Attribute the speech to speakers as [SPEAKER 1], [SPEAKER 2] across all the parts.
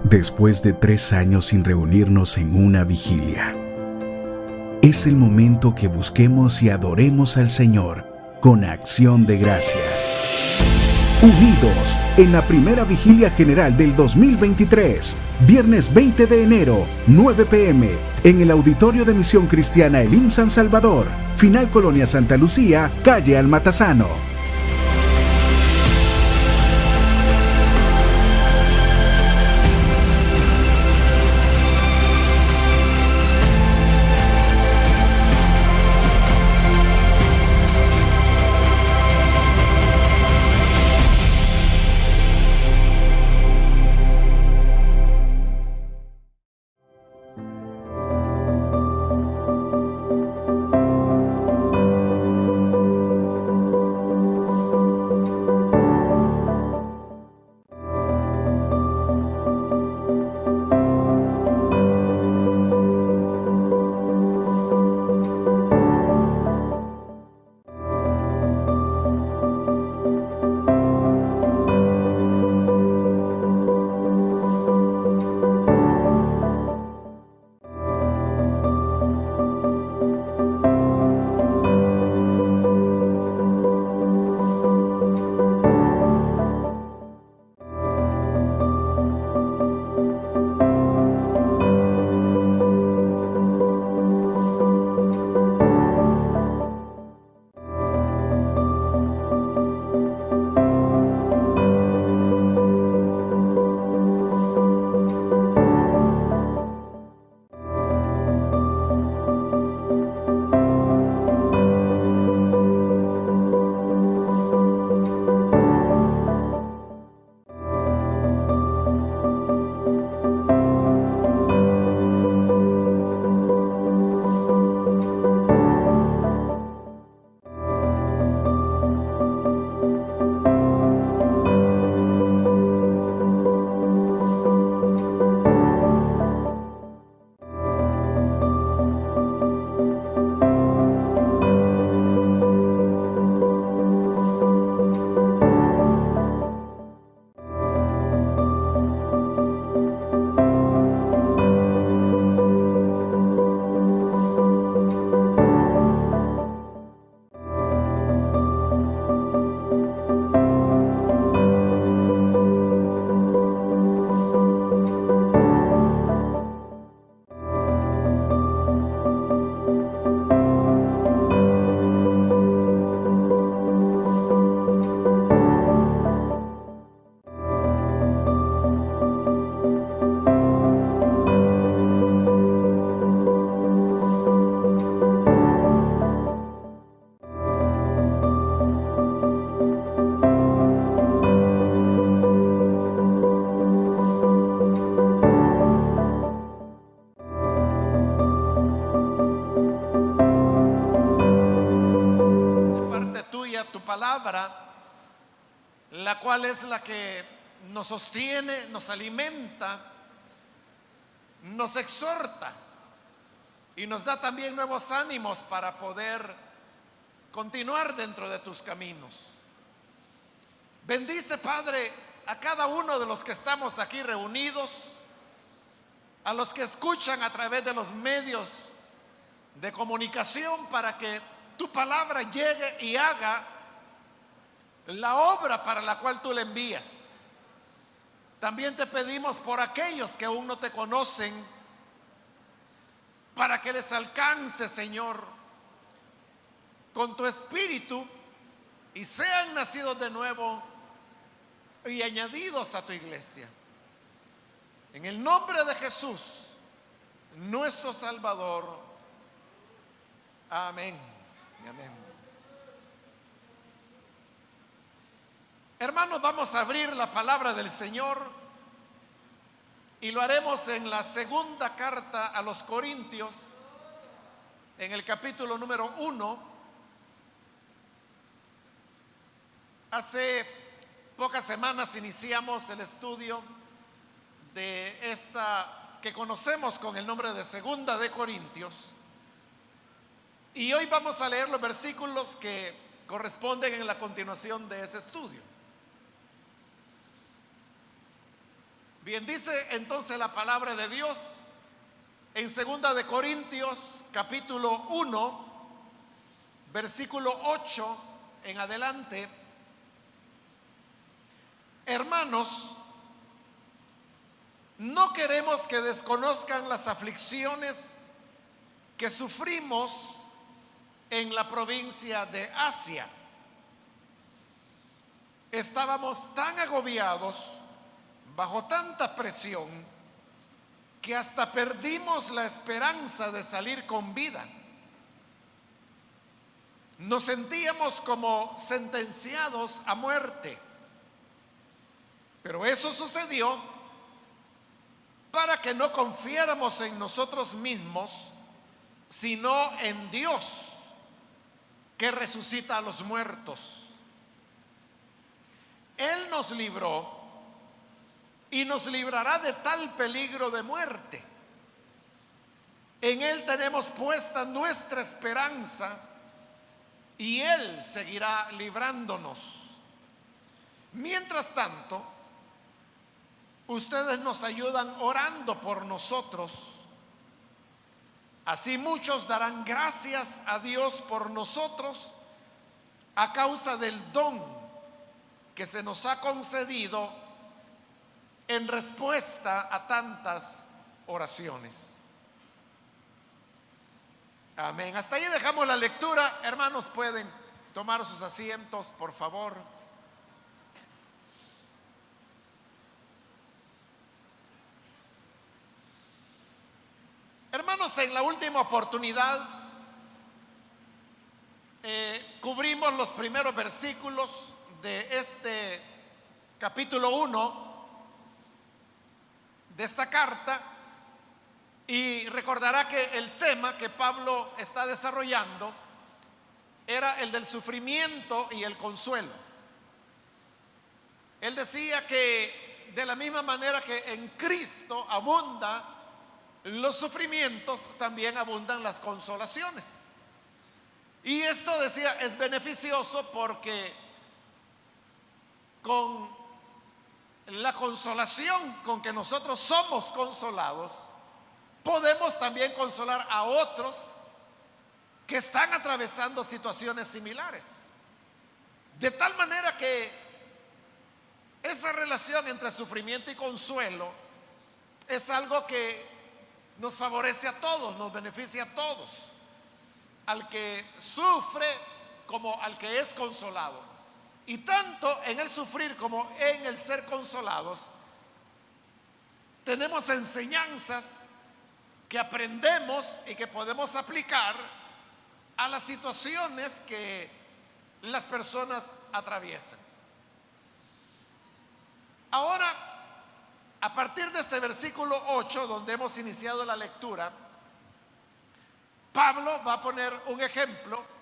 [SPEAKER 1] después de 3 años sin reunirnos en una vigilia. Es el momento que busquemos y adoremos al Señor con acción de gracias. Unidos en la primera vigilia general del 2023, viernes 20 de enero, 9 p.m., en el Auditorio de Misión Cristiana Elim San Salvador, Final Colonia Santa Lucía, calle Almatazano.
[SPEAKER 2] La cual es la que nos sostiene, nos alimenta, nos exhorta y nos da también nuevos ánimos para poder continuar dentro de tus caminos. Bendice, Padre, a cada uno de los que estamos aquí reunidos, a los que escuchan a través de los medios de comunicación, para que tu palabra llegue y haga la obra para la cual tú le envías. También te pedimos por aquellos que aún no te conocen, para que les alcance, Señor, con tu espíritu y sean nacidos de nuevo y añadidos a tu iglesia. En el nombre de Jesús, nuestro Salvador. Amén y amén. Hermanos, vamos a abrir la palabra del Señor y lo haremos en la segunda carta a los Corintios, en el capítulo número 1. Hace pocas semanas iniciamos el estudio de esta que conocemos con el nombre de Segunda de Corintios, y hoy vamos a leer los versículos que corresponden en la continuación de ese estudio. Bien, dice entonces la palabra de Dios en segunda de Corintios capítulo 1, versículo 8 en adelante: hermanos, no queremos que desconozcan las aflicciones que sufrimos en la provincia de Asia. Estábamos tan agobiados bajo tanta presión que hasta perdimos la esperanza de salir con vida. Nos sentíamos como sentenciados a muerte. Pero eso sucedió para que no confiáramos en nosotros mismos, sino en Dios, que resucita a los muertos. Él nos libró y nos librará de tal peligro de muerte. En Él tenemos puesta nuestra esperanza y Él seguirá librándonos. Mientras tanto, ustedes nos ayudan orando por nosotros. Así muchos darán gracias a Dios por nosotros a causa del don que se nos ha concedido en respuesta a tantas oraciones. Amén. Hasta ahí dejamos la lectura. Hermanos, pueden tomar sus asientos, por favor. Hermanos, en la última oportunidad cubrimos los primeros versículos de este capítulo 1 de esta carta, y recordará que el tema que Pablo está desarrollando era el del sufrimiento y el consuelo. Él decía que de la misma manera que en Cristo abunda los sufrimientos, también abundan las consolaciones. Y esto, decía, es beneficioso porque con la consolación con que nosotros somos consolados, podemos también consolar a otros que están atravesando situaciones similares. De tal manera que esa relación entre sufrimiento y consuelo es algo que nos favorece a todos, nos beneficia a todos, al que sufre como al que es consolado. Y tanto en el sufrir como en el ser consolados, tenemos enseñanzas que aprendemos y que podemos aplicar a las situaciones que las personas atraviesan. Ahora, a partir de este versículo 8, donde hemos iniciado la lectura, Pablo va a poner un ejemplo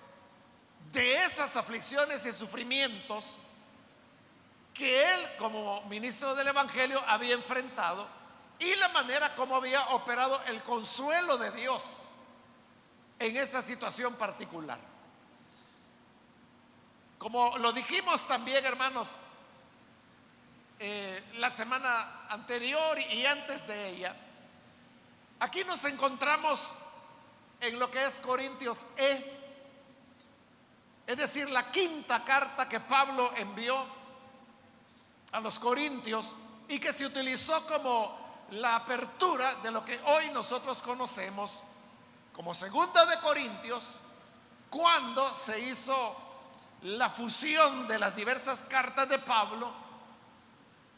[SPEAKER 2] de esas aflicciones y sufrimientos que él, como ministro del Evangelio, había enfrentado, y la manera como había operado el consuelo de Dios en esa situación particular. Como lo dijimos también, hermanos, la semana anterior y antes de ella, aquí nos encontramos en lo que es Corintios es decir, la quinta carta que Pablo envió a los Corintios, y que se utilizó como la apertura de lo que hoy nosotros conocemos como segunda de Corintios, cuando se hizo la fusión de las diversas cartas de Pablo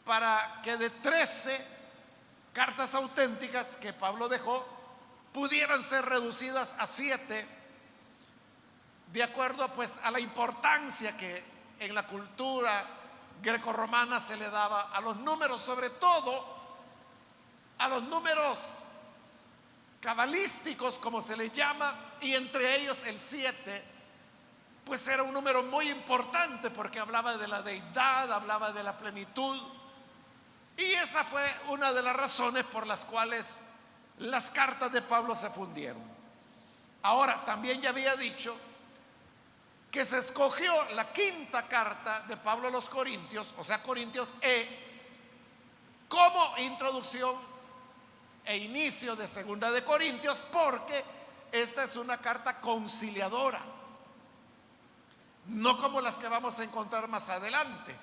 [SPEAKER 2] para que de 13 cartas auténticas que Pablo dejó pudieran ser reducidas a 7, de acuerdo pues a la importancia que en la cultura grecorromana se le daba a los números, sobre todo a los números cabalísticos, como se les llama, y entre ellos el 7, pues era un número muy importante porque hablaba de la deidad, hablaba de la plenitud, y esa fue una de las razones por las cuales las cartas de Pablo se fundieron. Ahora, también ya había dicho que se escogió la quinta carta de Pablo a los Corintios, o sea, Corintios como introducción e inicio de Segunda de Corintios, porque esta es una carta conciliadora, no como las que vamos a encontrar más adelante,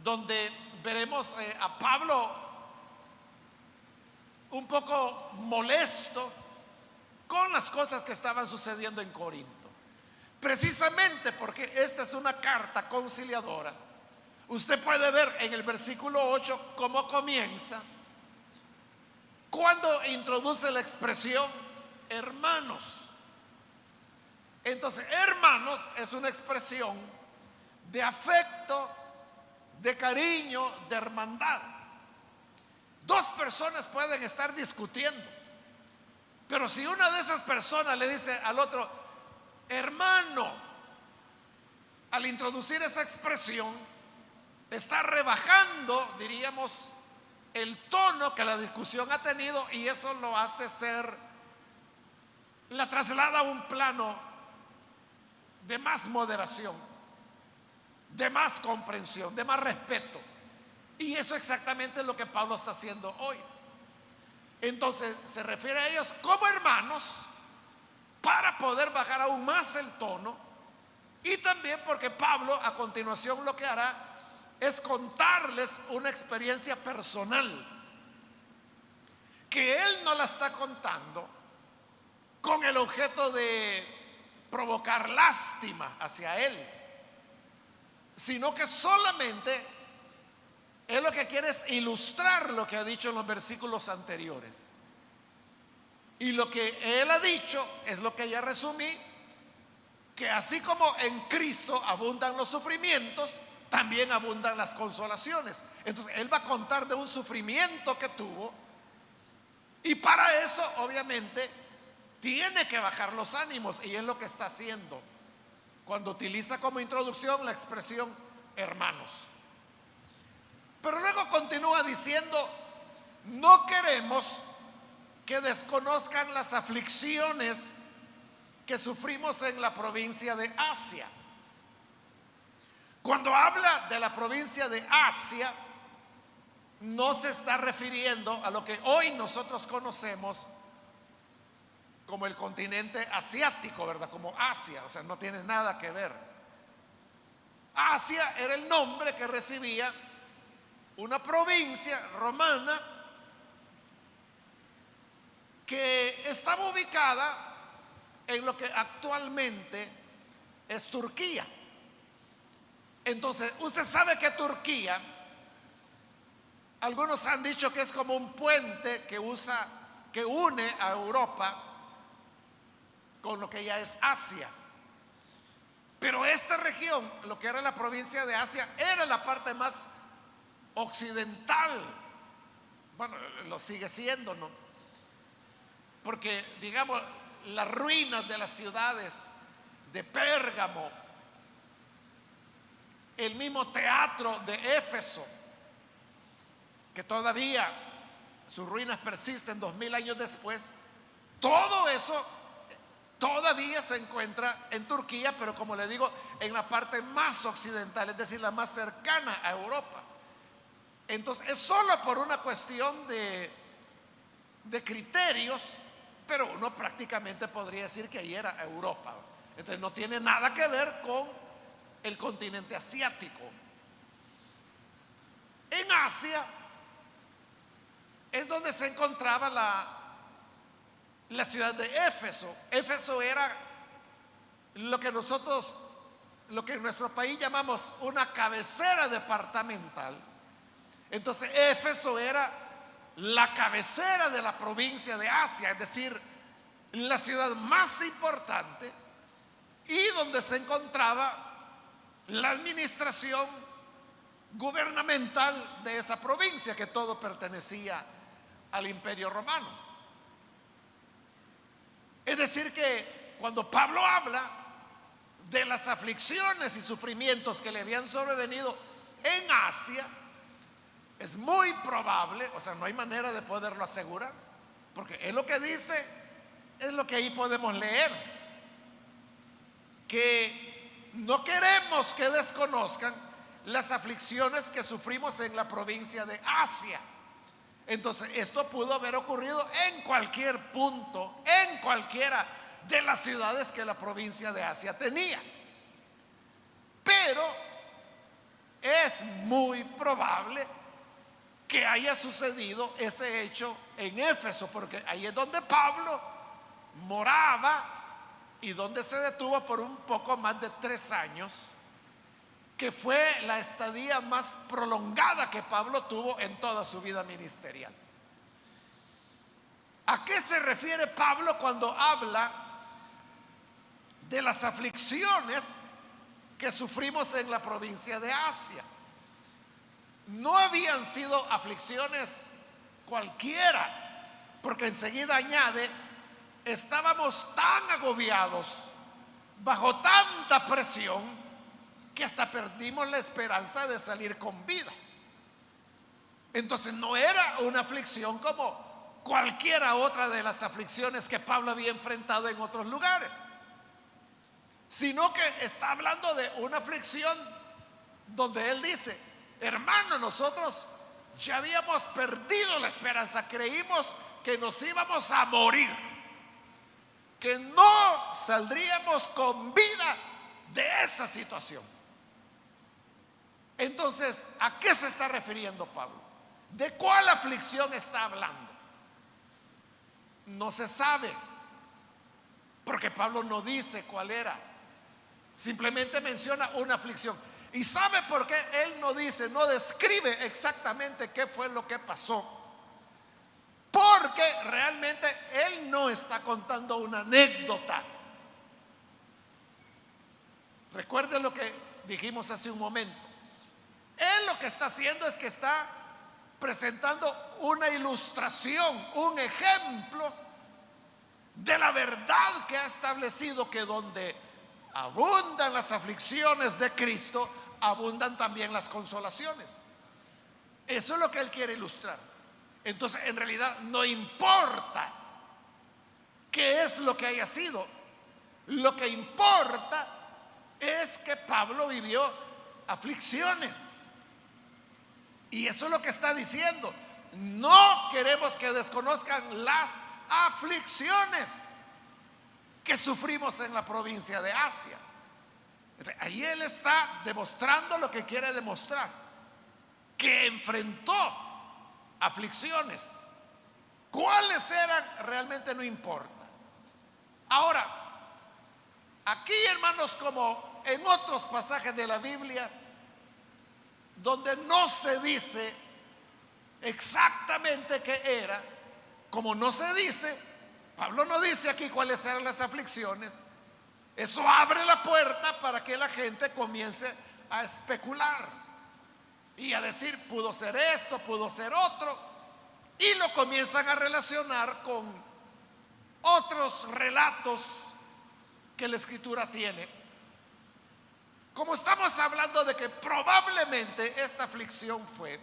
[SPEAKER 2] donde veremos a Pablo un poco molesto con las cosas que estaban sucediendo en Corinto. Precisamente porque esta es una carta conciliadora, usted puede ver en el versículo 8 cómo comienza, cuando introduce la expresión hermanos. Entonces, hermanos es una expresión de afecto, de cariño, de hermandad. Dos personas pueden estar discutiendo, pero si una de esas personas le dice al otro hermano, al introducir esa expresión, está rebajando, diríamos, el tono que la discusión ha tenido, y eso lo hace ser, la traslada a un plano de más moderación, de más comprensión, de más respeto. Y eso exactamente es lo que Pablo está haciendo hoy. Entonces se refiere a ellos como hermanos para poder bajar aún más el tono, y también porque Pablo a continuación lo que hará es contarles una experiencia personal, que él no la está contando con el objeto de provocar lástima hacia él, sino que solamente él lo que quiere es ilustrar lo que ha dicho en los versículos anteriores. Y lo que él ha dicho es lo que ya resumí, que así como en Cristo abundan los sufrimientos, también abundan las consolaciones. Entonces él va a contar de un sufrimiento que tuvo, y para eso obviamente tiene que bajar los ánimos, y es lo que está haciendo cuando utiliza como introducción la expresión hermanos. Pero luego continúa diciendo: no queremos que desconozcan las aflicciones que sufrimos en la provincia de Asia. Cuando habla de la provincia de Asia, no se está refiriendo a lo que hoy nosotros conocemos como el continente asiático, ¿verdad? Como Asia, o sea, no tiene nada que ver. Asia era el nombre que recibía una provincia romana que estaba ubicada en lo que actualmente es Turquía. Entonces, usted sabe que Turquía, algunos han dicho que es como un puente que une a Europa con lo que ya es Asia. Pero esta región, lo que era la provincia de Asia, era la parte más occidental. Bueno, lo sigue siendo, ¿no? Porque, digamos, las ruinas de las ciudades de Pérgamo, el mismo teatro de Éfeso, que todavía sus ruinas persisten 2000 años después, todo eso todavía se encuentra en Turquía, pero como le digo, en la parte más occidental, es decir, la más cercana a Europa. Entonces es solo por una cuestión de criterios, pero uno prácticamente podría decir que ahí era Europa. Entonces no tiene nada que ver con el continente asiático. En Asia es donde se encontraba la ciudad de Éfeso. Éfeso era lo que en nuestro país llamamos una cabecera departamental. Entonces Éfeso era la cabecera de la provincia de Asia, es decir, la ciudad más importante, y donde se encontraba la administración gubernamental de esa provincia, que todo pertenecía al Imperio Romano. Es decir que cuando Pablo habla de las aflicciones y sufrimientos que le habían sobrevenido en Asia, es muy probable, o sea, no hay manera de poderlo asegurar, porque él lo que dice es lo que ahí podemos leer, que no queremos que desconozcan las aflicciones que sufrimos en la provincia de Asia. Entonces, esto pudo haber ocurrido en cualquier punto, en cualquiera de las ciudades que la provincia de Asia tenía. Pero es muy probable que haya sucedido ese hecho en Éfeso, porque ahí es donde Pablo moraba y donde se detuvo por un poco más de 3 años, que fue la estadía más prolongada que Pablo tuvo en toda su vida ministerial. ¿A qué se refiere Pablo cuando habla de las aflicciones que sufrimos en la provincia de Asia? No habían sido aflicciones cualquiera, porque enseguida añade: estábamos tan agobiados, bajo tanta presión, que hasta perdimos la esperanza de salir con vida. Entonces no era una aflicción como cualquiera otra de las aflicciones que Pablo había enfrentado en otros lugares, sino que está hablando de una aflicción donde él dice: hermano, nosotros ya habíamos perdido la esperanza, creímos que nos íbamos a morir, que no saldríamos con vida de esa situación. Entonces, ¿a qué se está refiriendo Pablo? ¿De cuál aflicción está hablando? No se sabe, porque Pablo no dice cuál era. Simplemente menciona una aflicción. ¿Y sabe por qué él no dice, no describe exactamente qué fue lo que pasó? Porque realmente él no está contando una anécdota. Recuerden lo que dijimos hace un momento. Él lo que está haciendo es que está presentando una ilustración, un ejemplo de la verdad que ha establecido, que donde abundan las aflicciones de Cristo, abundan también las consolaciones. Eso es lo que él quiere ilustrar. Entonces, en realidad no importa qué es lo que haya sido. Lo que importa es que Pablo vivió aflicciones. Y eso es lo que está diciendo. No queremos que desconozcan las aflicciones que sufrimos en la provincia de Asia. Ahí él está demostrando lo que quiere demostrar, que enfrentó aflicciones. ¿Cuáles eran? Realmente no importa. Ahora, aquí, hermanos, como en otros pasajes de la Biblia, donde no se dice exactamente qué era, como no se dice, Pablo no dice aquí cuáles eran las aflicciones, eso abre la puerta para que la gente comience a especular y a decir: pudo ser esto, pudo ser otro, y lo comienzan a relacionar con otros relatos que la Escritura tiene. Como estamos hablando de que probablemente esta aflicción fue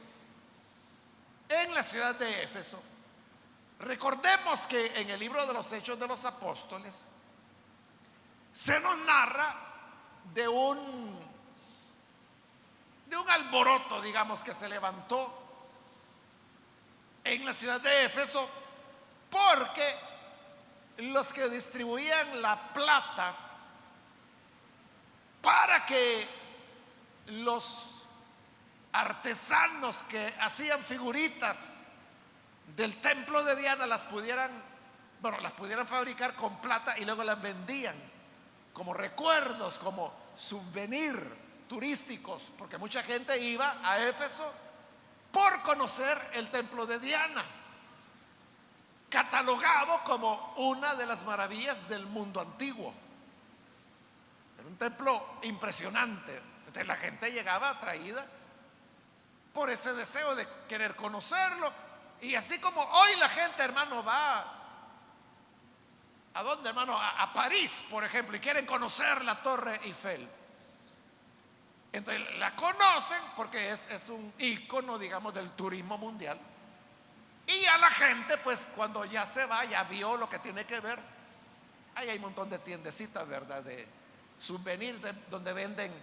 [SPEAKER 2] en la ciudad de Éfeso, recordemos que en el libro de los Hechos de los Apóstoles se nos narra de un alboroto, digamos, que se levantó en la ciudad de Éfeso, porque los que distribuían la plata para que los artesanos que hacían figuritas del templo de Diana las pudieran fabricar con plata y luego las vendían como recuerdos, como souvenir turísticos, porque mucha gente iba a Éfeso por conocer el templo de Diana, catalogado como una de las maravillas del mundo antiguo. Era un templo impresionante. Entonces la gente llegaba atraída por ese deseo de querer conocerlo. Y así como hoy la gente, hermano, va ¿a dónde, hermano? A París, por ejemplo, y quieren conocer la Torre Eiffel. Entonces la conocen porque es un ícono, digamos, del turismo mundial. Y a la gente, pues cuando ya se va, ya vio lo que tiene que ver. Ahí hay un montón de tiendecitas, ¿verdad? De souvenir, donde venden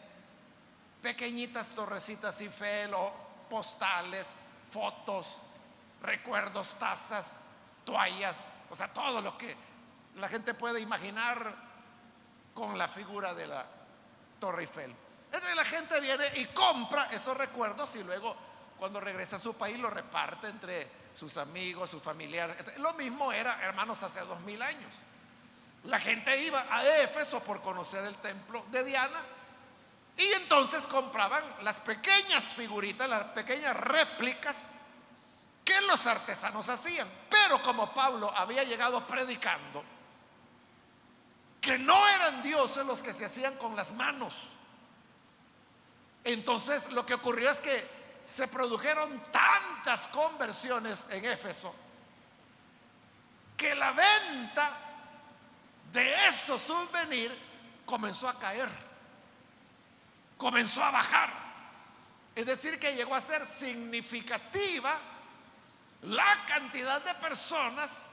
[SPEAKER 2] pequeñitas torrecitas Eiffel o postales, fotos, recuerdos, tazas, toallas, o sea, todo lo que la gente puede imaginar con la figura de la Torre Eiffel. Entonces la gente viene y compra esos recuerdos y luego cuando regresa a su país lo reparte entre sus amigos, sus familiares. Lo mismo era, hermanos, hace 2000 años. La gente iba a Éfeso por conocer el templo de Diana y entonces compraban las pequeñas figuritas, las pequeñas réplicas que los artesanos hacían. Pero como Pablo había llegado predicando que no eran dioses los que se hacían con las manos, entonces lo que ocurrió es que se produjeron tantas conversiones en Éfeso que la venta de esos souvenirs comenzó a caer, comenzó a bajar. Es decir, que llegó a ser significativa la cantidad de personas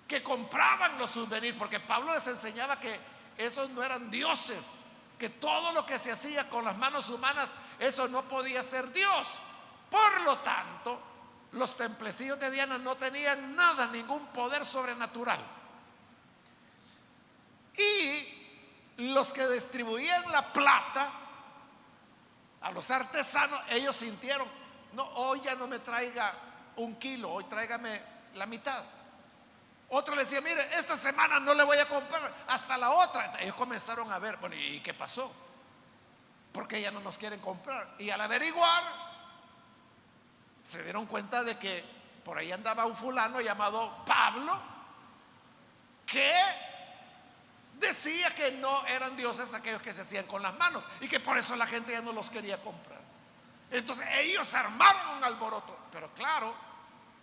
[SPEAKER 2] que compraban los souvenirs, porque Pablo les enseñaba que esos no eran dioses, que todo lo que se hacía con las manos humanas, eso no podía ser Dios. Por lo tanto, los templecillos de Diana no tenían nada, ningún poder sobrenatural. Y los que distribuían la plata a los artesanos, ellos sintieron: no, hoy ya no me traiga 1 kilo, hoy tráigame la mitad. Otro le decía: mire, esta semana no le voy a comprar, hasta la otra. Ellos comenzaron a ver, bueno, ¿y qué pasó? ¿Por qué ya no nos quieren comprar? Y al averiguar, se dieron cuenta de que por ahí andaba un fulano llamado Pablo, que decía que no eran dioses aquellos que se hacían con las manos y que por eso la gente ya no los quería comprar. Entonces ellos armaron un alboroto, pero claro,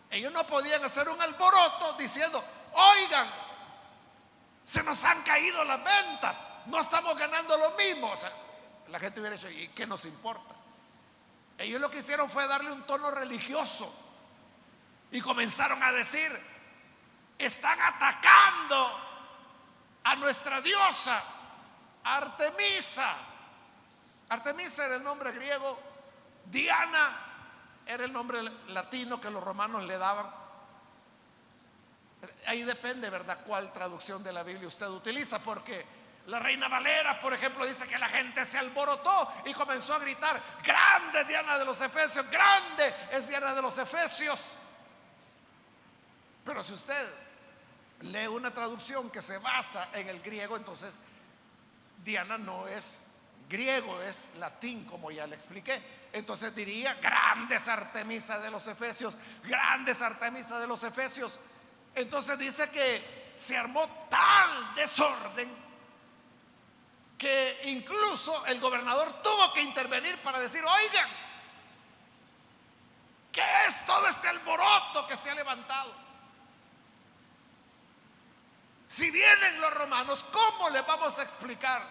[SPEAKER 2] ellos no podían hacer un alboroto diciendo: oigan, se nos han caído las ventas, no estamos ganando lo mismo. O sea, la gente hubiera dicho: ¿y qué nos importa? Ellos lo que hicieron fue darle un tono religioso y comenzaron a decir: están atacando a nuestra diosa Artemisa. Artemisa era el nombre griego, Diana era el nombre latino que los romanos le daban. Ahí depende, ¿verdad?, cuál traducción de la Biblia usted utiliza, porque la Reina Valera, por ejemplo, dice que la gente se alborotó y comenzó a gritar: grande Diana de los Efesios, grande es Diana de los Efesios. Pero si usted lee una traducción que se basa en el griego, entonces Diana no es griego, es latín, como ya le expliqué. Entonces diría: grandes Artemisa de los Efesios, grandes Artemisa de los Efesios. Entonces dice que se armó tal desorden que incluso el gobernador tuvo que intervenir para decir: oigan, ¿qué es todo este alboroto que se ha levantado? Si vienen los romanos, ¿cómo les vamos a explicar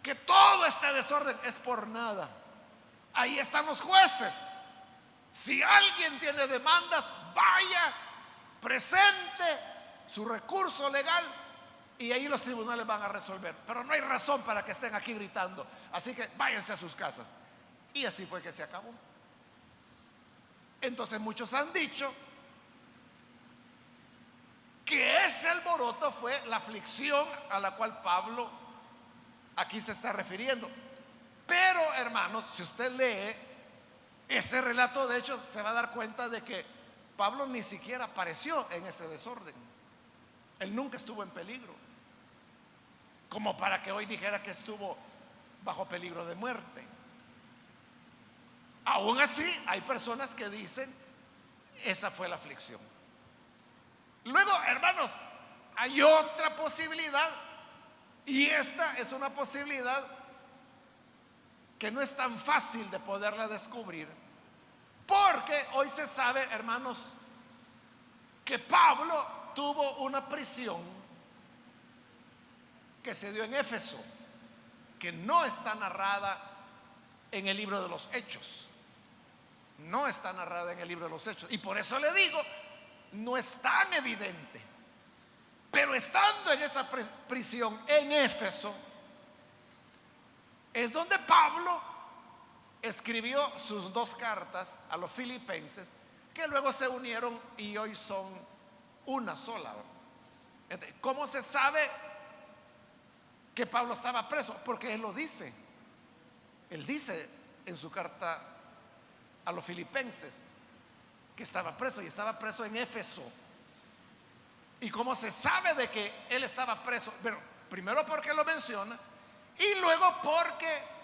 [SPEAKER 2] que todo este desorden es por nada? Ahí están los jueces. Si alguien tiene demandas, vaya, presente su recurso legal y ahí los tribunales van a resolver. Pero no hay razón para que estén aquí gritando, así que váyanse a sus casas. Y así fue que se acabó. Entonces muchos han dicho que ese alboroto fue la aflicción a la cual Pablo aquí se está refiriendo. Pero, hermanos, si usted lee ese relato, de hecho, se va a dar cuenta de que Pablo ni siquiera apareció en ese desorden. Él nunca estuvo en peligro, como para que hoy dijera que estuvo bajo peligro de muerte. Aún así, hay personas que dicen: esa fue la aflicción. Luego, hermanos, hay otra posibilidad, y esta es una posibilidad que no es tan fácil de poderla descubrir, porque hoy se sabe, hermanos, que Pablo tuvo una prisión que se dio en Éfeso, que no está narrada en el libro de los Hechos. No está narrada en el libro de los Hechos, y por eso le digo, no es tan evidente. Pero estando en esa prisión en Éfeso, es donde Pablo escribió sus dos cartas a los filipenses, que luego se unieron y hoy son una sola. Entonces, ¿cómo se sabe que Pablo estaba preso? Porque él lo dice. Él dice en su carta a los filipenses que estaba preso, y estaba preso en Éfeso. ¿Y cómo se sabe de que él estaba preso? Bueno, primero porque lo menciona, y luego porque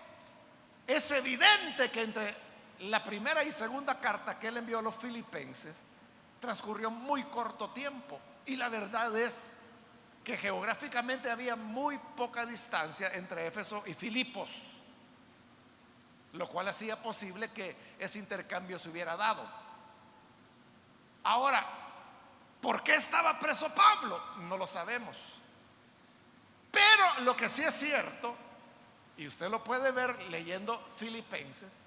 [SPEAKER 2] es evidente que entre la primera y segunda carta que él envió a los filipenses transcurrió muy corto tiempo, y la verdad es que geográficamente había muy poca distancia entre Éfeso y Filipos, lo cual hacía posible que ese intercambio se hubiera dado. Ahora, ¿por qué estaba preso Pablo? No lo sabemos. Pero lo que sí es cierto, y usted lo puede ver leyendo Filipenses,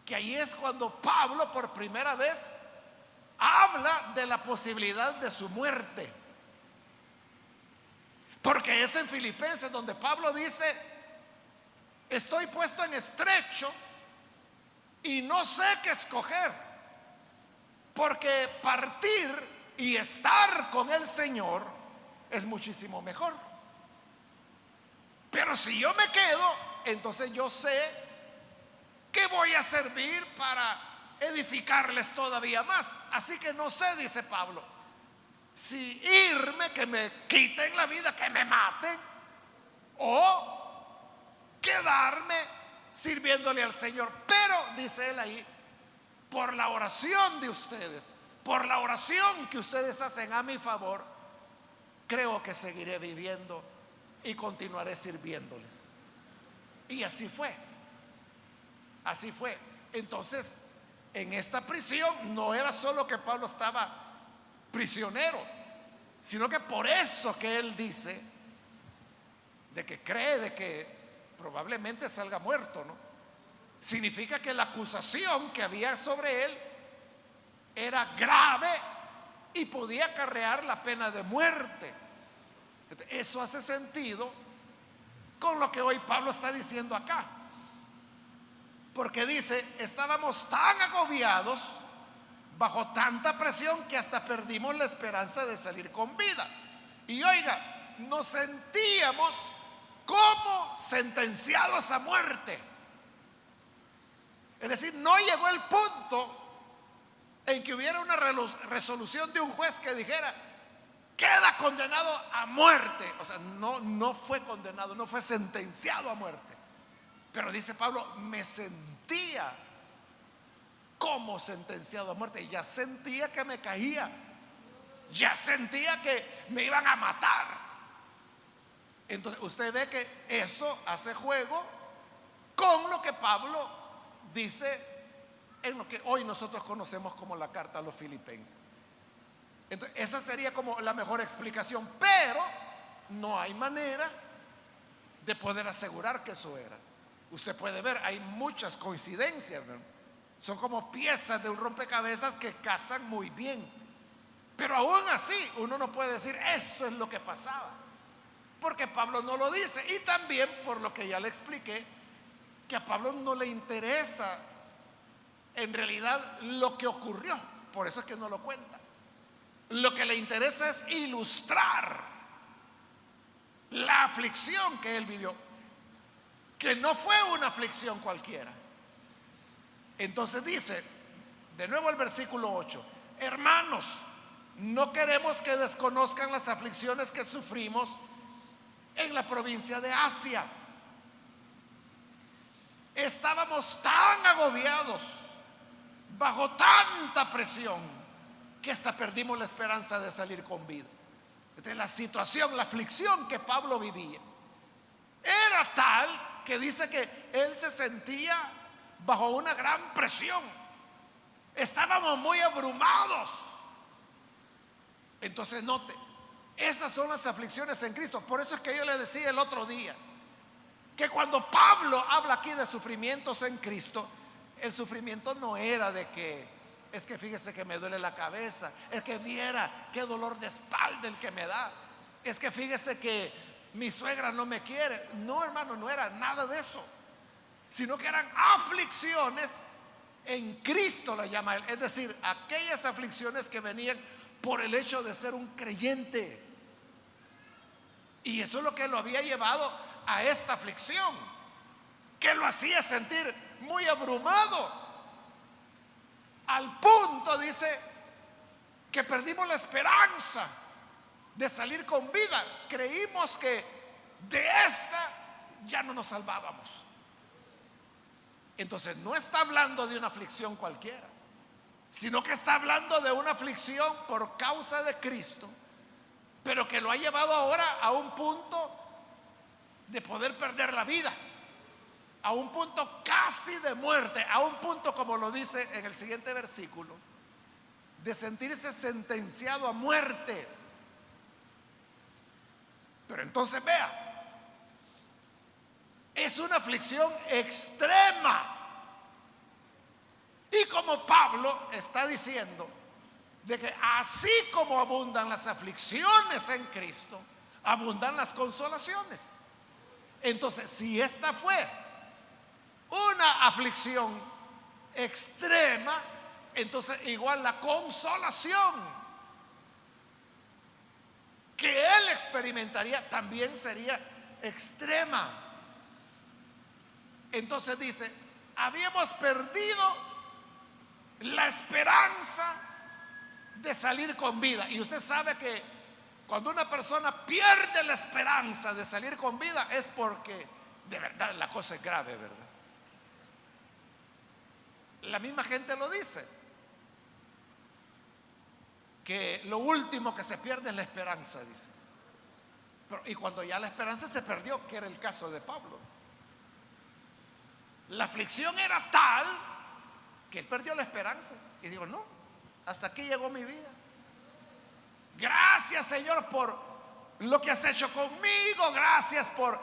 [SPEAKER 2] que ahí es cuando Pablo por primera vez habla de la posibilidad de su muerte. Porque es en Filipenses donde Pablo dice: estoy puesto en estrecho y no sé qué escoger, porque partir y estar con el Señor es muchísimo mejor. Pero si yo me quedo, entonces yo sé que voy a servir para edificarles todavía más. Así que no sé, dice Pablo, si irme, que me quiten la vida, que me maten, o quedarme sirviéndole al Señor. Pero, dice él ahí, por la oración de ustedes, por la oración que ustedes hacen a mi favor, creo que seguiré viviendo y continuaré sirviéndoles. Y así fue. Así fue. Entonces, en esta prisión no era solo que Pablo estaba prisionero, sino que por eso que él dice de que cree de que probablemente salga muerto, ¿no? Significa que la acusación que había sobre él era grave y podía acarrear la pena de muerte. Eso hace sentido con lo que hoy Pablo está diciendo acá, porque dice: estábamos tan agobiados, bajo tanta presión, que hasta perdimos la esperanza de salir con vida. Y oiga, nos sentíamos como sentenciados a muerte. Es decir, no llegó el punto en que hubiera una resolución de un juez que dijera: queda condenado a muerte. O sea, no fue condenado, no fue sentenciado a muerte. Pero dice Pablo: me sentía como sentenciado a muerte. Ya sentía que me caía, ya sentía que me iban a matar. Entonces usted ve que eso hace juego con lo que Pablo dice en lo que hoy nosotros conocemos como la carta a los filipenses. Entonces esa sería como la mejor explicación, pero no hay manera de poder asegurar que eso era. Usted puede ver, hay muchas coincidencias, ¿no? Son como piezas de un rompecabezas que casan muy bien, pero aún así uno no puede decir eso es lo que pasaba, porque Pablo no lo dice. Y también por lo que ya le expliqué, que a Pablo no le interesa en realidad lo que ocurrió, por eso es que no lo cuenta. Lo que le interesa es ilustrar la aflicción que él vivió, que no fue una aflicción cualquiera. Entonces dice de nuevo el versículo 8: hermanos, no queremos que desconozcan las aflicciones que sufrimos en la provincia de Asia. Estábamos tan agobiados, bajo tanta presión, que hasta perdimos la esperanza de salir con vida. Entonces, la situación, la aflicción que Pablo vivía era tal que dice que él se sentía bajo una gran presión. Estábamos muy abrumados. Entonces note, esas son las aflicciones en Cristo. Por eso es que yo le decía el otro día que cuando Pablo habla aquí de sufrimientos en Cristo, el sufrimiento no era de que es que fíjese que me duele la cabeza, es que viera qué dolor de espalda el que me da, es que fíjese que mi suegra no me quiere. No, hermano, no era nada de eso. sino que eran aflicciones en Cristo, la llama él. Es decir, aquellas aflicciones que venían por el hecho de ser un creyente. Y eso es lo que lo había llevado a esta aflicción, que lo hacía sentir muy abrumado, al punto, dice, que perdimos la esperanza de salir con vida. Creímos que de esta ya no nos salvábamos. Entonces no está hablando de una aflicción cualquiera, sino que está hablando de una aflicción por causa de Cristo, pero que lo ha llevado ahora a un punto de poder perder la vida, a un punto casi de muerte, a un punto, como lo dice en el siguiente versículo, de sentirse sentenciado a muerte. Pero entonces vea, es una aflicción extrema. Y como Pablo está diciendo, de que así como abundan las aflicciones en Cristo, abundan las consolaciones. Entonces, si esta fue una aflicción extrema, entonces igual la consolación que él experimentaría también sería extrema. Entonces dice, habíamos perdido la esperanza de salir con vida. Y usted sabe que cuando una persona pierde la esperanza de salir con vida es porque de verdad la cosa es grave, ¿verdad? La misma gente lo dice, que lo último que se pierde es la esperanza, dice. Y cuando ya la esperanza se perdió, que era el caso de Pablo, la aflicción era tal que él perdió la esperanza y digo, no, hasta aquí llegó mi vida. Gracias, Señor, por lo que has hecho conmigo, gracias por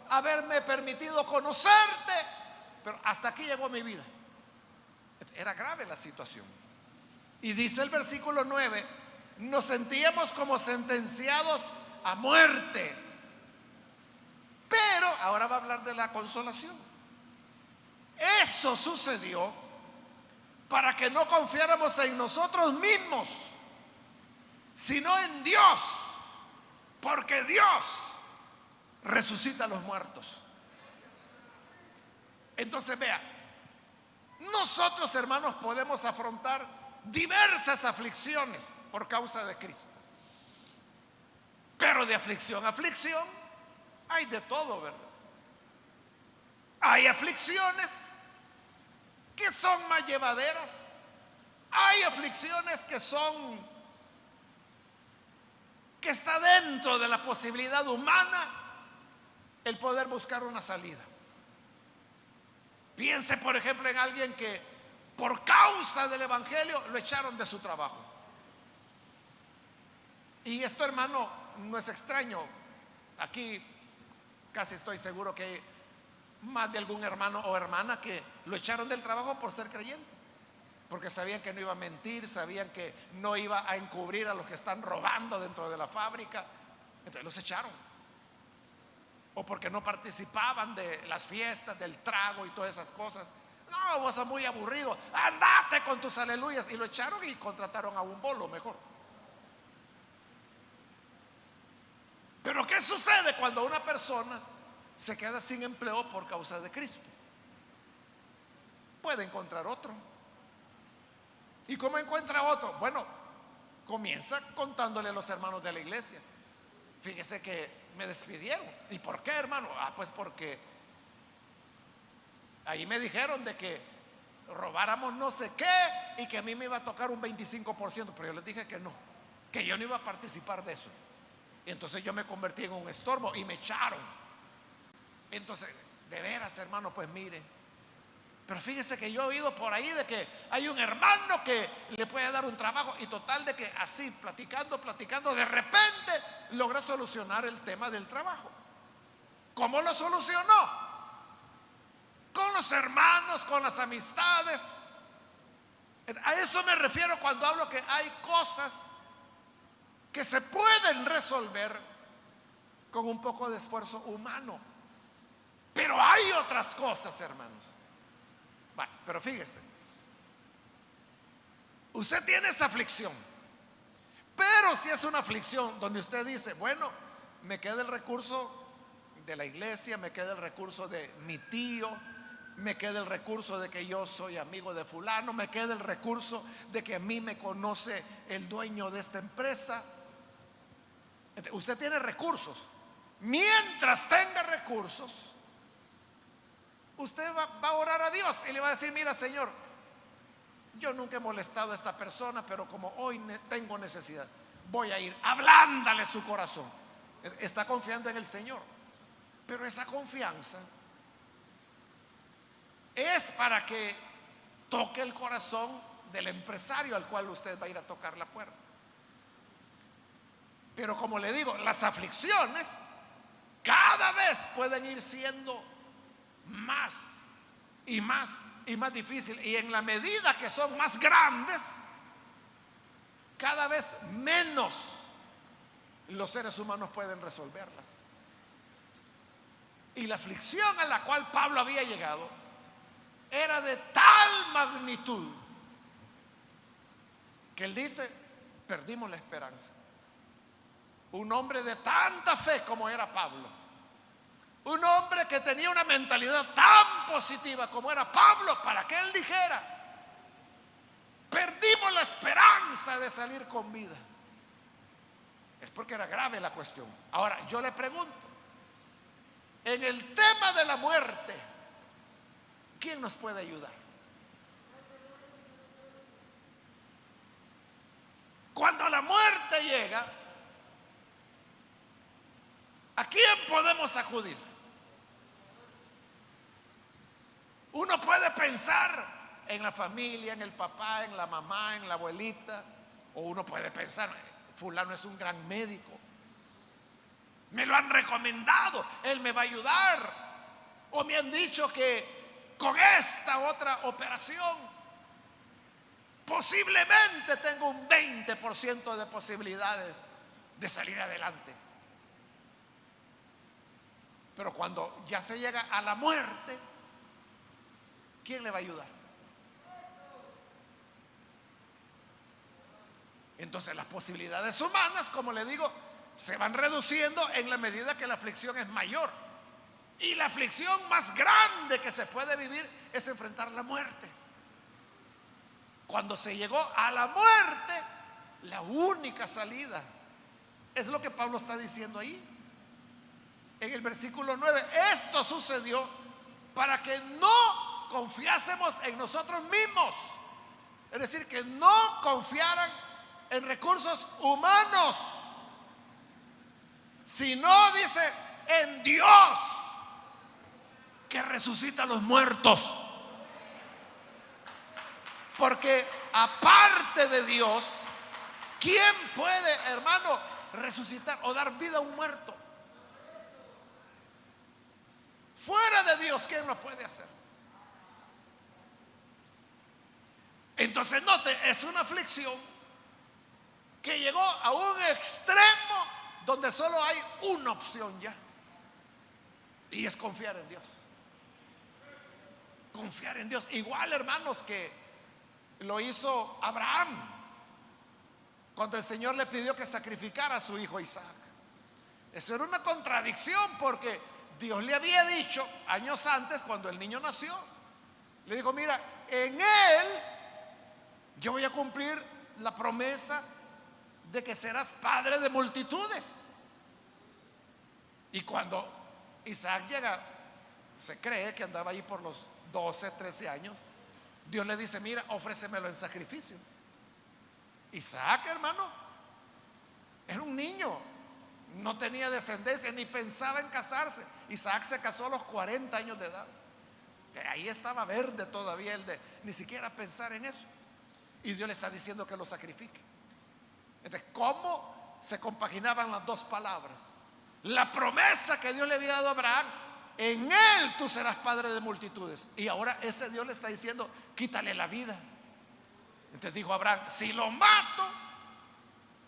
[SPEAKER 2] haberme permitido conocerte, pero hasta aquí llegó mi vida. Era grave la situación. Y dice el versículo 9, nos sentíamos como sentenciados a muerte. Pero ahora va a hablar de la consolación. Eso sucedió para que no confiáramos en nosotros mismos, sino en Dios, porque Dios resucita a los muertos. Entonces vea, nosotros, hermanos, podemos afrontar diversas aflicciones por causa de Cristo, pero de aflicción a aflicción hay de todo, ¿verdad? Hay aflicciones que son más llevaderas, hay aflicciones que está dentro de la posibilidad humana el poder buscar una salida. Piense, por ejemplo, en alguien que por causa del evangelio lo echaron de su trabajo. Y esto, hermano, no es extraño. Aquí casi estoy seguro que hay más de algún hermano o hermana que lo echaron del trabajo por ser creyente, porque sabían que no iba a mentir, sabían que no iba a encubrir a los que están robando dentro de la fábrica, entonces los echaron. O porque no participaban de las fiestas, del trago y todas esas cosas. No, vos sos muy aburrido, andate con tus aleluyas. Y lo echaron y contrataron a un bolo mejor. Pero ¿qué sucede cuando una persona se queda sin empleo por causa de Cristo? Puede encontrar otro. ¿Y cómo encuentra otro? Bueno, comienza contándole a los hermanos de la iglesia: fíjese que me despidieron. ¿Y por qué, hermano? Pues porque ahí me dijeron de que robáramos no sé qué y que a mí me iba a tocar un 25%, pero yo les dije que no, que yo no iba a participar de eso. Y entonces yo me convertí en un estorbo y me echaron. Entonces, de veras, hermano, pues mire, pero fíjese que yo he oído por ahí de que hay un hermano que le puede dar un trabajo, y total de que así, platicando, de repente logra solucionar el tema del trabajo. ¿Cómo lo solucionó? Con los hermanos, con las amistades. A eso me refiero cuando hablo que hay cosas que se pueden resolver con un poco de esfuerzo humano, Pero hay otras cosas, hermanos. Bueno, pero fíjese, usted tiene esa aflicción, pero si es una aflicción donde usted dice, bueno, me queda el recurso de la iglesia, me queda el recurso de mi tío, me queda el recurso de que yo soy amigo de fulano, me queda el recurso de que a mí me conoce el dueño de esta empresa. Usted tiene recursos. Mientras tenga recursos, usted va a orar a Dios y le va a decir, mira, Señor, yo nunca he molestado a esta persona, pero como hoy tengo necesidad, voy a ir, ablándale su corazón. Está confiando en el Señor, pero esa confianza es para que toque el corazón del empresario al cual usted va a ir a tocar la puerta. Pero como le digo, las aflicciones cada vez pueden ir siendo más y más y más difíciles, y en la medida que son más grandes, cada vez menos los seres humanos pueden resolverlas. Y la aflicción a la cual Pablo había llegado era de tal magnitud que él dice, perdimos la esperanza. Un hombre de tanta fe como era Pablo, un hombre que tenía una mentalidad tan positiva como era Pablo, para que él dijera, perdimos la esperanza de salir con vida, es porque era grave la cuestión. Ahora yo le pregunto, en el tema de la muerte, ¿quién nos puede ayudar? Cuando la muerte llega, ¿a quién podemos acudir? Uno puede pensar en la familia, en el papá, en la mamá, en la abuelita, o uno puede pensar, fulano es un gran médico, me lo han recomendado, él me va a ayudar, o me han dicho que con esta otra operación posiblemente tengo un 20% de posibilidades de salir adelante. Pero cuando ya se llega a la muerte, ¿quién le va a ayudar? Entonces las posibilidades humanas, como le digo, se van reduciendo en la medida que la aflicción es mayor. Y la aflicción más grande que se puede vivir es enfrentar la muerte. Cuando se llegó a la muerte, la única salida es lo que Pablo está diciendo ahí en el versículo 9. Esto sucedió para que no confiásemos en nosotros mismos, es decir, que no confiaran en recursos humanos, sino, dice, en Dios, que resucita a los muertos. Porque aparte de Dios, ¿quién puede, hermano, resucitar o dar vida a un muerto? Fuera de Dios, ¿quién lo puede hacer? Entonces note, es una aflicción que llegó a un extremo donde solo hay una opción ya, y es confiar en Dios. Confiar en Dios, igual, hermanos, que lo hizo Abraham cuando el Señor le pidió que sacrificara a su hijo Isaac. Eso era una contradicción, porque Dios le había dicho años antes, cuando el niño nació, le dijo, mira, en él yo voy a cumplir la promesa de que serás padre de multitudes. Y cuando Isaac llega, se cree que andaba ahí por los 12, 13 años, Dios le dice, mira, ofrécemelo en sacrificio. Isaac, hermano, era un niño, no tenía descendencia, ni pensaba en casarse. Isaac se casó a los 40 años de edad, que ahí estaba verde todavía el de ni siquiera pensar en eso. Y Dios le está diciendo que lo sacrifique. Entonces, ¿cómo se compaginaban las dos palabras? La promesa que Dios le había dado a Abraham, en él tú serás padre de multitudes, y ahora ese Dios le está diciendo, quítale la vida. Entonces dijo Abraham, si lo mato,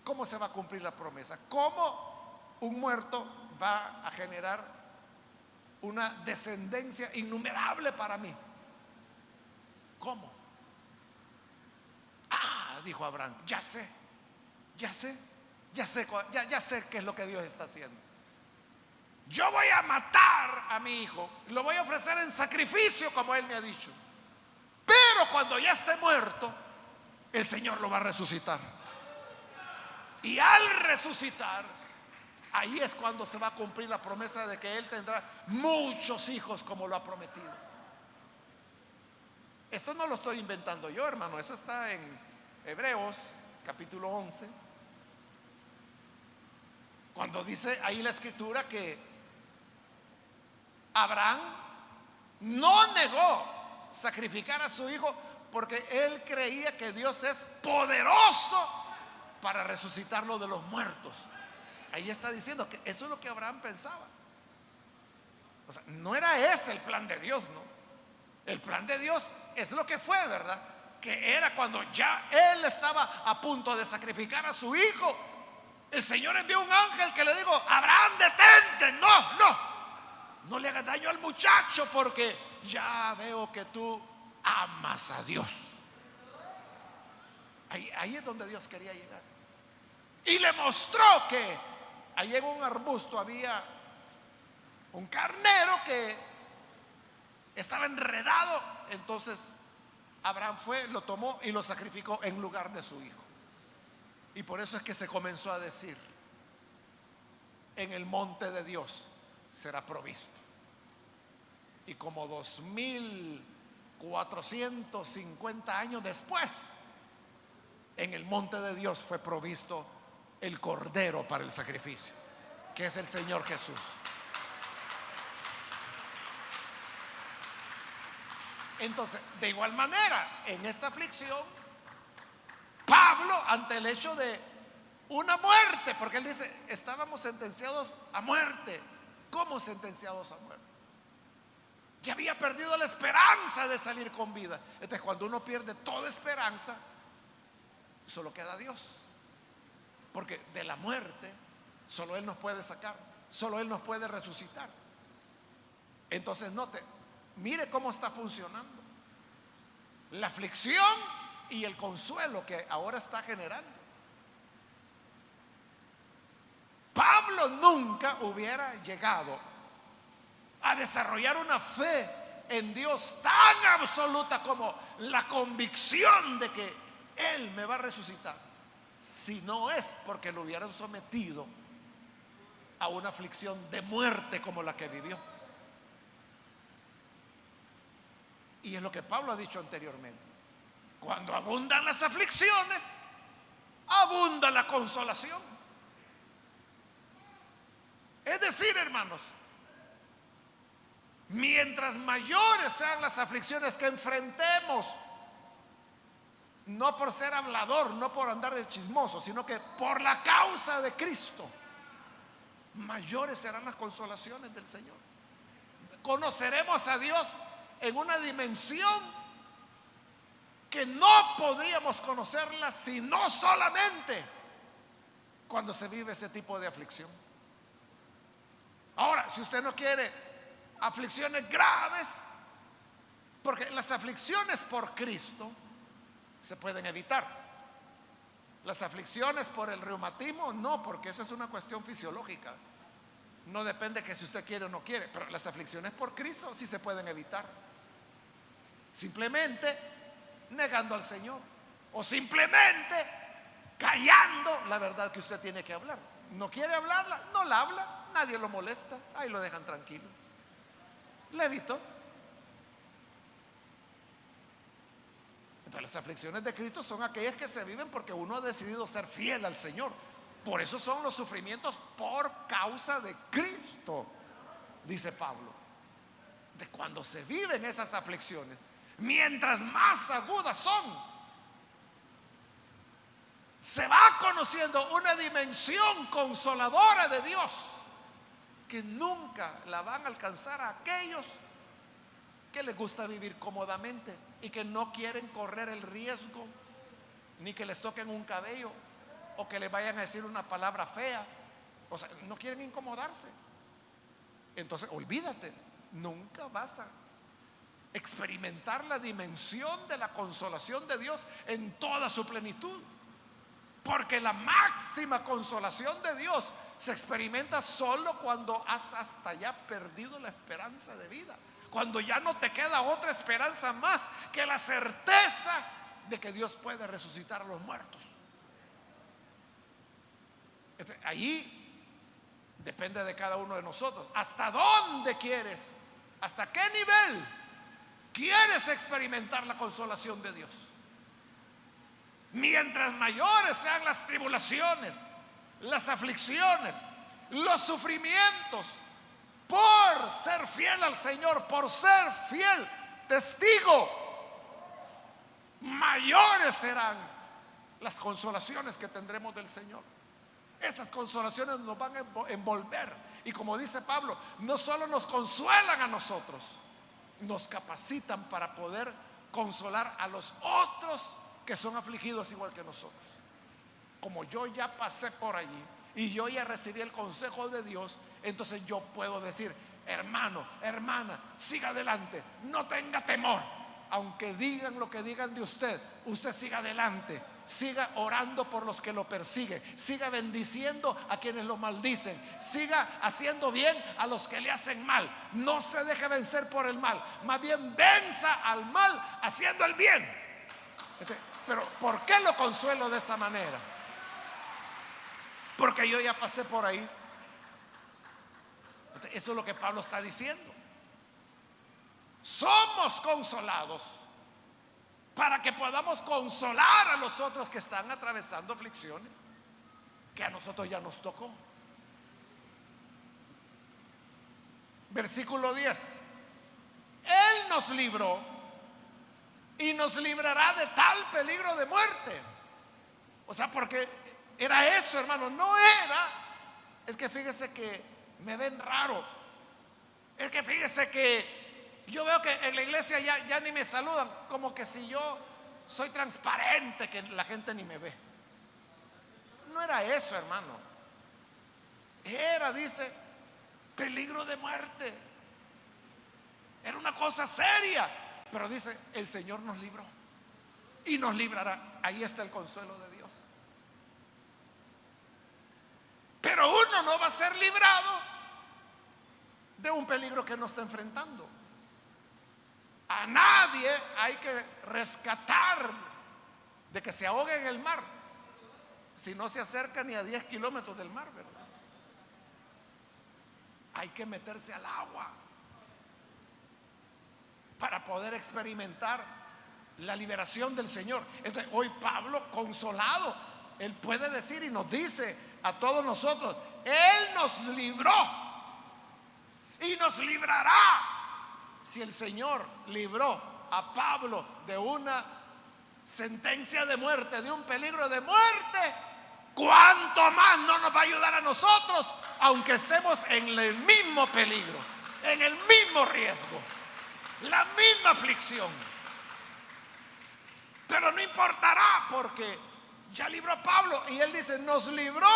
[SPEAKER 2] ¿cómo se va a cumplir la promesa? ¿Cómo un muerto va a generar una descendencia innumerable para mí. ¿Cómo? Ah, dijo Abraham, ya sé qué es lo que Dios está haciendo. Yo voy a matar a mi hijo, lo voy a ofrecer en sacrificio como él me ha dicho, pero cuando ya esté muerto, el Señor lo va a resucitar. Y al resucitar, ahí es cuando se va a cumplir la promesa de que él tendrá muchos hijos como lo ha prometido. Esto no lo estoy inventando yo, hermano, eso está en Hebreos capítulo 11, cuando dice ahí la escritura que Abraham no negó sacrificar a su hijo porque él creía que Dios es poderoso para resucitarlo de los muertos. Ahí está diciendo que eso es lo que Abraham pensaba. O sea, no era ese el plan de Dios, ¿no? El plan de Dios es lo que fue, ¿verdad? Que era cuando ya él estaba a punto de sacrificar a su hijo, el Señor envió un ángel que le dijo: Abraham, detente, no le hagas daño al muchacho, porque ya veo que tú amas a Dios. Ahí es donde Dios quería llegar. Y le mostró que ahí en un arbusto había un carnero que estaba enredado. Entonces Abraham fue, lo tomó y lo sacrificó en lugar de su hijo. Y por eso es que se comenzó a decir: en el monte de Dios será provisto. Y como 2450 años después, en el monte de Dios fue provisto el cordero para el sacrificio, que es el Señor Jesús. Entonces, de igual manera, en esta aflicción, Pablo, ante el hecho de una muerte, porque él dice: estábamos sentenciados a muerte. ¿Cómo sentenciados a muerte? Ya había perdido la esperanza de salir con vida. Entonces, cuando uno pierde toda esperanza, solo queda Dios, porque de la muerte solo Él nos puede sacar, solo Él nos puede resucitar. Entonces, mire cómo está funcionando la aflicción y el consuelo que ahora está generando. Pablo nunca hubiera llegado a desarrollar una fe en Dios tan absoluta como la convicción de que Él me va a resucitar, si no es porque lo hubieran sometido a una aflicción de muerte como la que vivió. Y es lo que Pablo ha dicho anteriormente: cuando abundan las aflicciones, abunda la consolación. Es decir, hermanos, mientras mayores sean las aflicciones que enfrentemos, no por ser hablador, no por andar de chismoso, sino que por la causa de Cristo, mayores serán las consolaciones del Señor. Conoceremos a Dios en una dimensión que no podríamos conocerla sino solamente cuando se vive ese tipo de aflicción. Ahora, si usted no quiere aflicciones graves, porque las aflicciones por Cristo se pueden evitar. Las aflicciones por el reumatismo no, porque esa es una cuestión fisiológica, no depende que si usted quiere o no quiere. Pero las aflicciones por Cristo sí se pueden evitar, simplemente negando al Señor, o simplemente callando la verdad que usted tiene que hablar. No quiere hablarla, no la habla, nadie lo molesta, ahí lo dejan tranquilo, le evitó. Entonces, las aflicciones de Cristo son aquellas que se viven porque uno ha decidido ser fiel al Señor. Por eso son los sufrimientos por causa de Cristo, dice Pablo. De cuando se viven esas aflicciones, mientras más agudas son, se va conociendo una dimensión consoladora de Dios que nunca la van a alcanzar a aquellos que les gusta vivir cómodamente y que no quieren correr el riesgo ni que les toquen un cabello o que les vayan a decir una palabra fea. O sea, no quieren incomodarse. Entonces, olvídate, nunca vas a experimentar la dimensión de la consolación de Dios en toda su plenitud. Porque la máxima consolación de Dios se experimenta solo cuando has hasta ya perdido la esperanza de vida, cuando ya no te queda otra esperanza más que la certeza de que Dios puede resucitar a los muertos. Ahí depende de cada uno de nosotros. ¿Hasta dónde quieres? ¿Hasta qué nivel quieres experimentar la consolación de Dios? Mientras mayores sean las tribulaciones, las aflicciones, los sufrimientos, por ser fiel al Señor, por ser fiel testigo, mayores serán las consolaciones que tendremos del Señor. Esas consolaciones nos van a envolver. Y como dice Pablo, no solo nos consuelan a nosotros, nos capacitan para poder consolar a los otros que son afligidos igual que nosotros. Como yo ya pasé por allí y yo ya recibí el consejo de Dios, entonces yo puedo decir: hermano, hermana, siga adelante, no tenga temor. Aunque digan lo que digan de usted, usted siga adelante, siga orando por los que lo persiguen, siga bendiciendo a quienes lo maldicen, siga haciendo bien a los que le hacen mal. No se deje vencer por el mal, más bien venza al mal haciendo el bien. Pero ¿por qué lo consuelo de esa manera? Porque yo ya pasé por ahí. Eso es lo que Pablo está diciendo. Somos consolados para que podamos consolar a los otros que están atravesando aflicciones que a nosotros ya nos tocó. Versículo 10: Él nos libró y nos librará de tal peligro de muerte. O sea, porque era eso, hermano, no era. Es que fíjese que me ven raro. Es que fíjese que yo veo que en la iglesia ya ni me saludan, como que si yo soy transparente, que la gente ni me ve. No era eso, hermano. Era, dice, peligro de muerte. Era una cosa seria. Pero dice, el Señor nos libró y nos librará. Ahí está el consuelo de Dios. Pero uno no va a ser librado de un peligro que no está enfrentando. A nadie hay que rescatar de que se ahogue en el mar si no se acerca ni a 10 kilómetros del mar, ¿verdad? Hay que meterse al agua para poder experimentar la liberación del Señor. Entonces hoy Pablo, consolado, él puede decir y nos dice a todos nosotros: Él nos libró y nos librará. Si el Señor libró a Pablo de una sentencia de muerte, de un peligro de muerte, ¿cuánto más no nos va a ayudar a nosotros, aunque estemos en el mismo peligro, en el mismo riesgo, la misma aflicción? Pero no importará, porque ya libró a Pablo y él dice: nos libró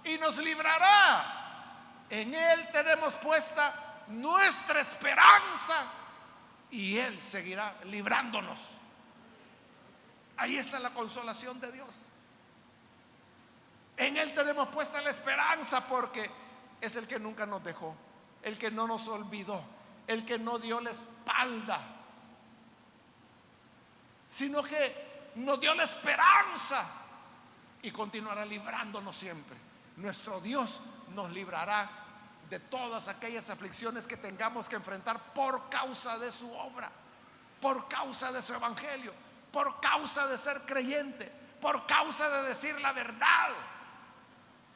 [SPEAKER 2] y nos librará. En él tenemos puesta nuestra esperanza y él seguirá librándonos. Ahí está la consolación de Dios. En él tenemos puesta la esperanza, porque es el que nunca nos dejó, el que no nos olvidó, el que no dio la espalda, sino que nos dio la esperanza y continuará librándonos siempre. Nuestro Dios nos librará de todas aquellas aflicciones que tengamos que enfrentar por causa de su obra, por causa de su evangelio, por causa de ser creyente, por causa de decir la verdad.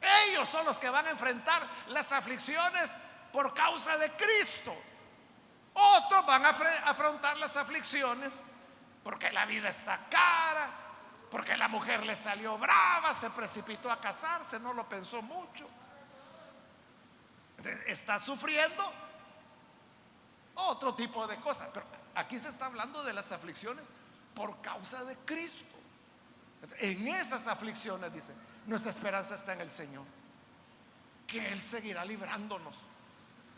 [SPEAKER 2] Ellos son los que van a enfrentar las aflicciones por causa de Cristo. Otros van a afrontar las aflicciones porque la vida está cara, porque la mujer le salió brava, se precipitó a casarse, no lo pensó mucho, está sufriendo otro tipo de cosas. Pero aquí se está hablando de las aflicciones por causa de Cristo. En esas aflicciones, dice, nuestra esperanza está en el Señor, que Él seguirá librándonos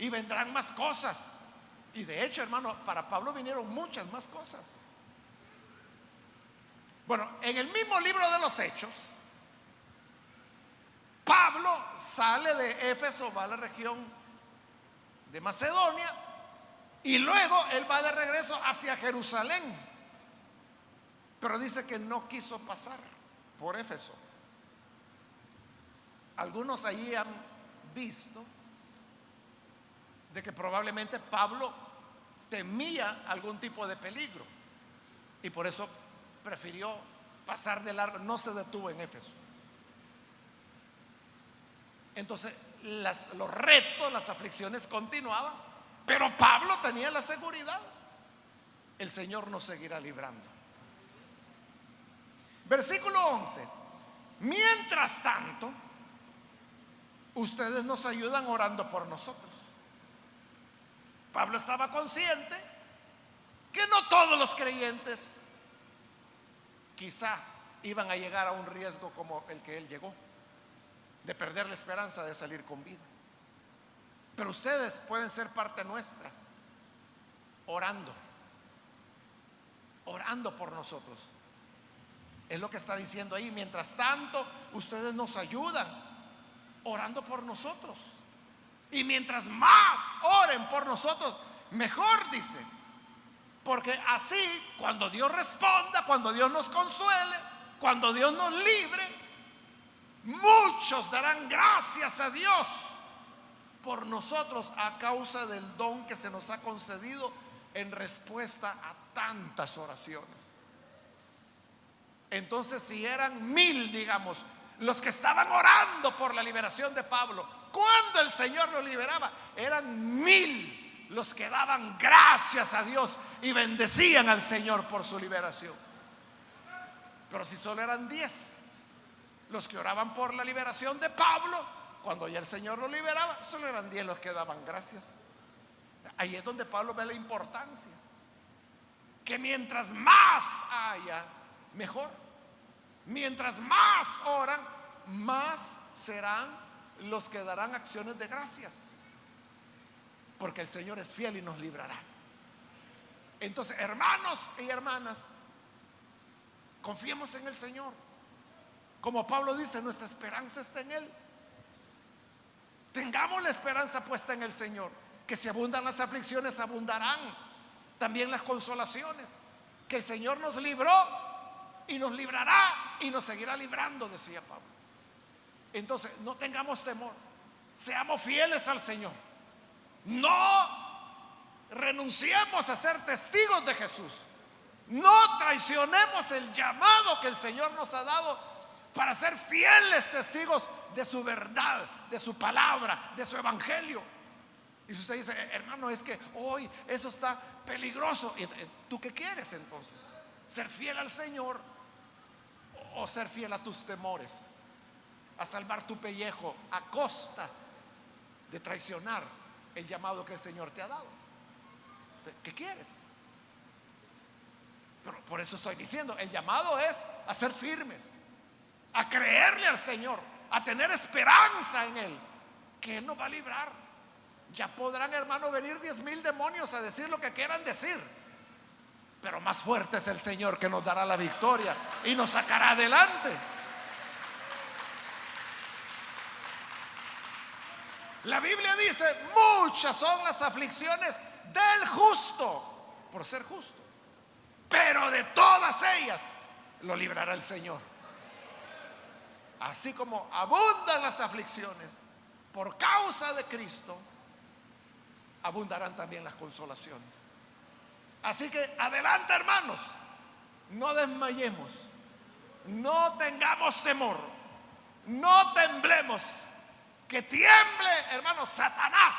[SPEAKER 2] y vendrán más cosas. Y de hecho, hermano, para Pablo vinieron muchas más cosas. Bueno, en el mismo libro de los Hechos, Pablo sale de Éfeso, va a la región de Macedonia y luego él va de regreso hacia Jerusalén. Pero dice que no quiso pasar por Éfeso. Algunos allí han visto de que probablemente Pablo temía algún tipo de peligro y por eso prefirió pasar de largo, no se detuvo en Éfeso. Entonces los retos, las aflicciones continuaban, pero Pablo tenía la seguridad: el Señor nos seguirá librando. Versículo 11: mientras tanto, ustedes nos ayudan orando por nosotros. Pablo estaba consciente que no todos los creyentes quizá iban a llegar a un riesgo como el que él llegó, de perder la esperanza de salir con vida. Pero ustedes pueden ser parte nuestra, orando por nosotros. Es lo que está diciendo ahí. Mientras tanto, ustedes nos ayudan orando por nosotros. Y mientras más oren por nosotros, mejor, dice. Porque así, cuando Dios responda, cuando Dios nos consuele, cuando Dios nos libre, muchos darán gracias a Dios por nosotros a causa del don que se nos ha concedido en respuesta a tantas oraciones. Entonces, si eran 1000, digamos, los que estaban orando por la liberación de Pablo, cuando el Señor lo liberaba, eran 1000 los que daban gracias a Dios y bendecían al Señor por su liberación. Pero si solo eran 10 los que oraban por la liberación de Pablo, cuando ya el Señor lo liberaba, solo eran 10 los que daban gracias. Ahí es donde Pablo ve la importancia, que mientras más haya, mejor. Mientras más oran, más serán los que darán acciones de gracias, porque el Señor es fiel y nos librará. Entonces, hermanos y hermanas, confiemos en el Señor. Como Pablo dice, nuestra esperanza está en Él. Tengamos la esperanza puesta en el Señor, que si abundan las aflicciones, abundarán también las consolaciones. Que el Señor nos libró y nos librará y nos seguirá librando, decía Pablo. Entonces, no tengamos temor, seamos fieles al Señor, no renunciemos a ser testigos de Jesús, no traicionemos el llamado que el Señor nos ha dado para ser fieles testigos de su verdad, de su palabra, de su evangelio. Y si usted dice, hermano, es que hoy eso está peligroso, ¿tú qué quieres entonces? ¿Ser fiel al Señor o ser fiel a tus temores? A salvar tu pellejo a costa de traicionar el llamado que el Señor te ha dado. ¿Qué quieres? Pero por eso estoy diciendo, el llamado es a ser firmes, a creerle al Señor, a tener esperanza en Él, que Él nos va a librar. Ya podrán, hermano, venir 10,000 demonios a decir lo que quieran decir, pero más fuerte es el Señor, que nos dará la victoria y nos sacará adelante. La Biblia dice, muchas son las aflicciones del justo, por ser justo, pero de todas ellas lo librará el Señor. Así como abundan las aflicciones por causa de Cristo, abundarán también las consolaciones. Así que adelante, hermanos, no desmayemos, no tengamos temor, no temblemos. Que tiemble, hermanos, Satanás,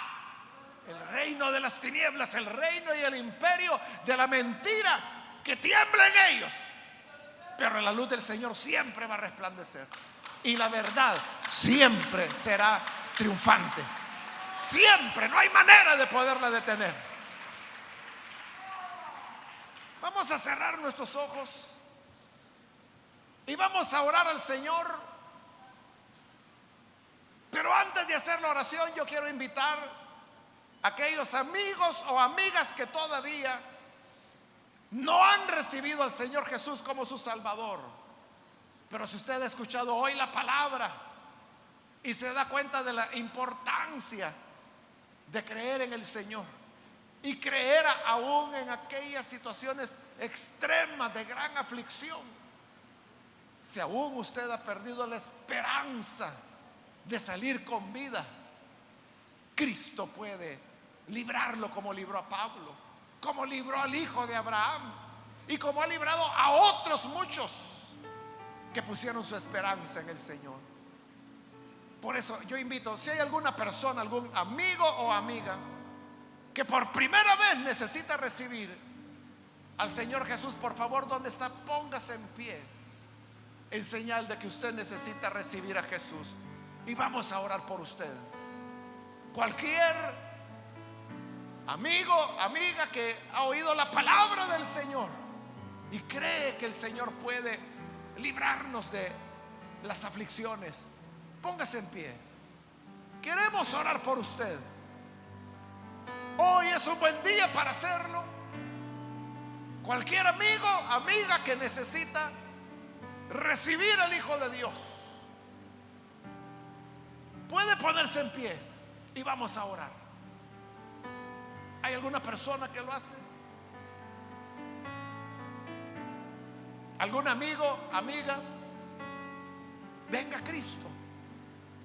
[SPEAKER 2] el reino de las tinieblas, el reino y el imperio de la mentira, que tiemblen ellos. Pero la luz del Señor siempre va a resplandecer y la verdad siempre será triunfante. Siempre, no hay manera de poderla detener. Vamos a cerrar nuestros ojos y vamos a orar al Señor. Pero antes de hacer la oración, yo quiero invitar aquellos amigos o amigas que todavía no han recibido al Señor Jesús como su Salvador. Pero si usted ha escuchado hoy la palabra y se da cuenta de la importancia de creer en el Señor y creer aún en aquellas situaciones extremas de gran aflicción, si aún usted ha perdido la esperanza de salir con vida, Cristo puede librarlo, como libró a Pablo, como libró al hijo de Abraham y como ha librado a otros muchos que pusieron su esperanza en el Señor. Por eso yo invito, si hay alguna persona, algún amigo o amiga que por primera vez necesita recibir al Señor Jesús, por favor, donde está, póngase en pie en señal de que usted necesita recibir a Jesús, y vamos a orar por usted. Cualquier amigo, amiga que ha oído la palabra del Señor y cree que el Señor puede librarnos de las aflicciones, póngase en pie. Queremos orar por usted. Hoy es un buen día para hacerlo. Cualquier amigo, amiga que necesita recibir al Hijo de Dios puede ponerse en pie y vamos a orar. ¿Hay alguna persona que lo hace? ¿Algún amigo, amiga? Venga a Cristo,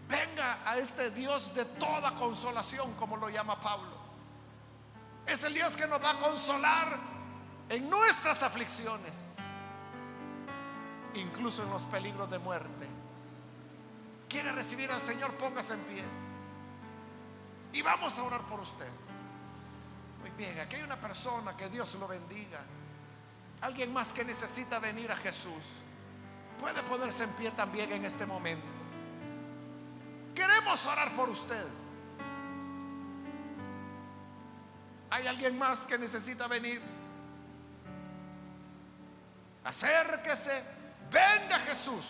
[SPEAKER 2] venga a este Dios de toda consolación, como lo llama Pablo. Es el Dios que nos va a consolar en nuestras aflicciones, incluso en los peligros de muerte. ¿Quiere recibir al Señor? Póngase en pie y vamos a orar por usted. Muy bien, aquí hay una persona, que Dios lo bendiga. Alguien más que necesita venir a Jesús, puede ponerse en pie también en este momento. Queremos orar por usted. ¿Hay alguien más que necesita venir? Acérquese, venga Jesús.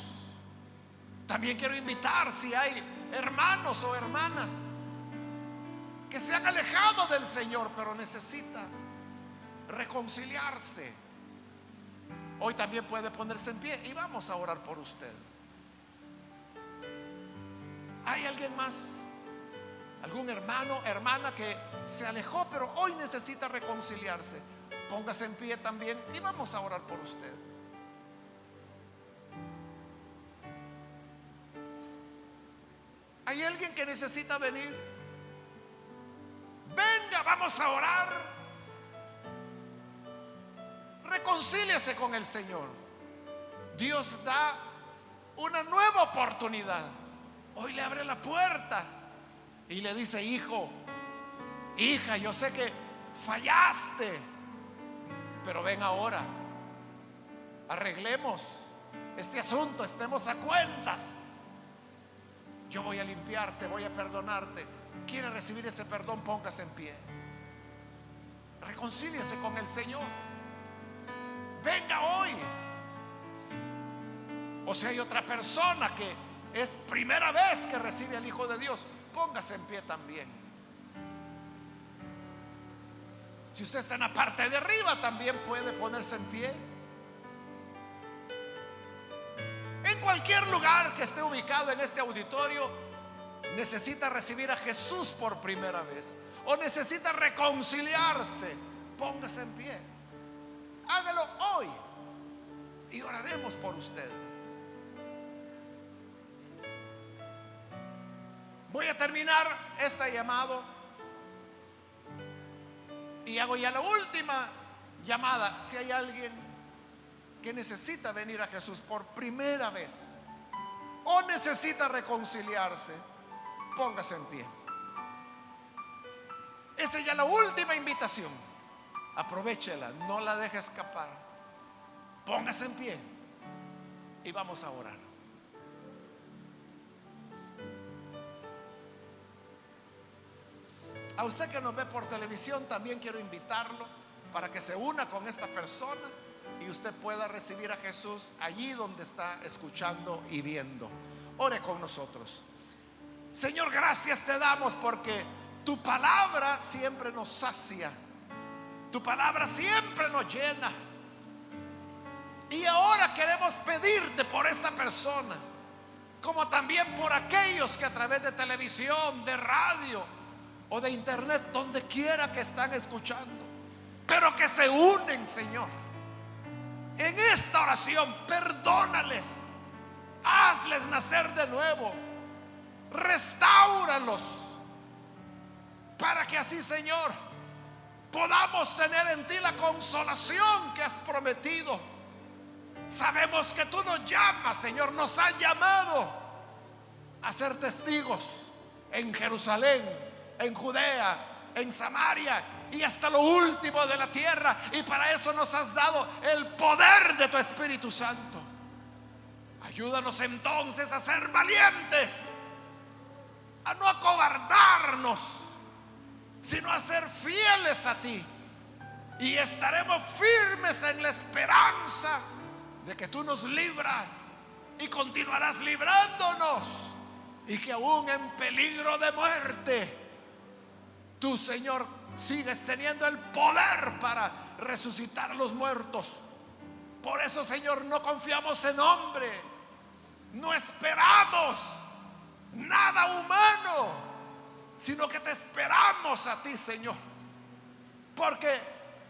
[SPEAKER 2] También quiero invitar, si hay hermanos o hermanas que se han alejado del Señor pero necesita reconciliarse, hoy también puede ponerse en pie y vamos a orar por usted. ¿Hay alguien más? ¿Algún hermano, hermana que se alejó pero hoy necesita reconciliarse? Póngase en pie también y vamos a orar por usted. ¿Hay alguien que necesita venir? Venga, vamos a orar. Reconcíliese con el Señor. Dios da una nueva oportunidad. Hoy le abre la puerta y le dice: hijo, hija, yo sé que fallaste, pero ven ahora, arreglemos este asunto, estemos a cuentas. Yo voy a limpiarte, voy a perdonarte. ¿Quiere recibir ese perdón? Póngase en pie. Reconcíliese con el Señor. Venga hoy. O si hay otra persona que es primera vez que recibe al Hijo de Dios, póngase en pie también. Si usted está en la parte de arriba, también puede ponerse en pie. En cualquier lugar que esté ubicado en este auditorio, necesita recibir a Jesús por primera vez o necesita reconciliarse, póngase en pie. Hágalo hoy y oraremos por usted. Voy a terminar este llamado y hago ya la última llamada. Si hay alguien que necesita venir a Jesús por primera vez o necesita reconciliarse, póngase en pie. Esta es ya la última invitación. Aprovéchela, no la deje escapar. Póngase en pie y vamos a orar. A usted que nos ve por televisión, también quiero invitarlo para que se una con esta persona y usted pueda recibir a Jesús allí donde está escuchando y viendo. Ore con nosotros. Señor, gracias te damos porque tu palabra siempre nos sacia, tu palabra siempre nos llena. Y ahora queremos pedirte por esta persona, como también por aquellos que a través de televisión, de radio o de internet, donde quiera que están escuchando, pero que se unen, Señor, en esta oración. Perdónales, hazles nacer de nuevo, restáuralos, para que así, Señor, podamos tener en ti la consolación que has prometido. Sabemos que tú nos llamas, Señor, nos has llamado a ser testigos en Jerusalén, en Judea, en Samaria y hasta lo último de la tierra. Y para eso nos has dado el poder de tu Espíritu Santo. Ayúdanos entonces a ser valientes, a no acobardarnos, sino a ser fieles a ti. Y estaremos firmes en la esperanza de que tú nos libras y continuarás librándonos, y que aún en peligro de muerte, tú, Señor, sigues teniendo el poder para resucitar a los muertos. Por eso, Señor, no confiamos en hombre, no esperamos nada humano, sino que te esperamos a ti, Señor, porque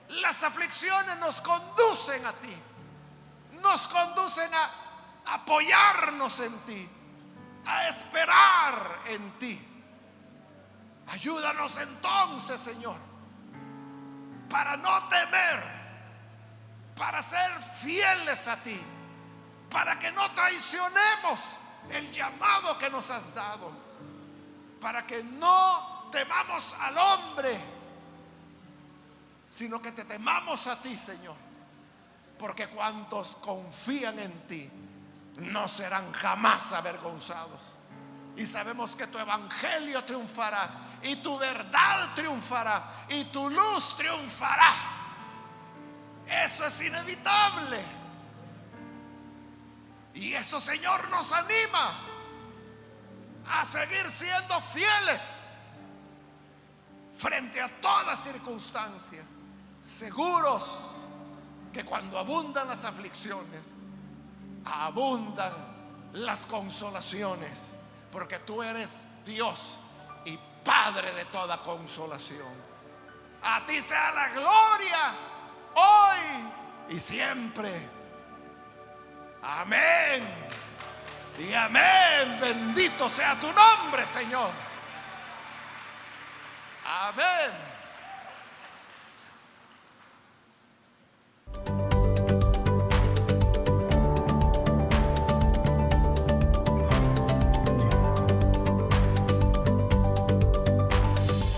[SPEAKER 2] las aflicciones nos conducen a ti, nos conducen a apoyarnos en ti, a esperar en ti. Ayúdanos entonces, Señor, para no temer, para ser fieles a ti, para que no traicionemos el llamado que nos has dado, para que no temamos al hombre, sino que te temamos a ti, Señor, porque cuantos confían en ti no serán jamás avergonzados. Y sabemos que tu evangelio triunfará, y tu verdad triunfará, y tu luz triunfará. Eso es inevitable. Y eso, Señor, nos anima a seguir siendo fieles frente a toda circunstancia, seguros que cuando abundan las aflicciones, abundan las consolaciones, porque tú eres Dios y Padre de toda consolación. A ti sea la gloria hoy y siempre. Amén y amén. Bendito sea tu nombre, Señor. Amén.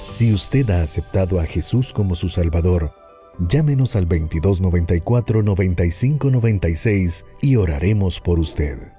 [SPEAKER 1] Si usted ha aceptado a Jesús como su Salvador, llámenos al 2294-9596 y oraremos por usted.